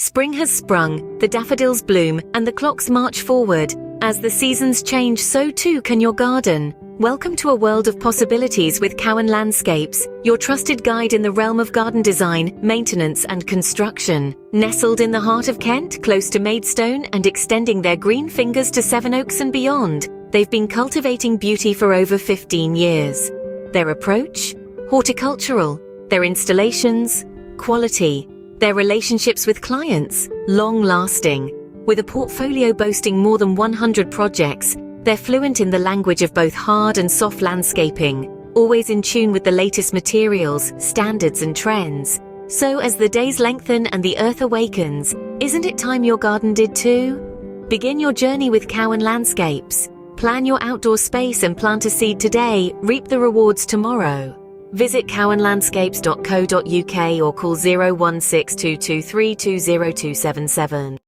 Spring has sprung, the daffodils bloom, and the clocks march forward. As the seasons change, so too can your garden. Welcome to a world of possibilities with Cowen Landscapes, your trusted guide in the realm of garden design, maintenance and construction. Nestled in the heart of Kent, close to Maidstone and extending their green fingers to Sevenoaks and beyond, they've been cultivating beauty for over 15 years. Their approach? Horticultural. Their installations? Quality. Their relationships with clients? Long-lasting. With a portfolio boasting more than 100 projects, they're fluent in the language of both hard and soft landscaping, always in tune with the latest materials, standards and trends. So as the days lengthen and the earth awakens, isn't it time your garden did too? Begin your journey with Cowen Landscapes. Plan your outdoor space and plant a seed today, reap the rewards tomorrow. Visit cowenlandscapes.co.uk or call 01622320277.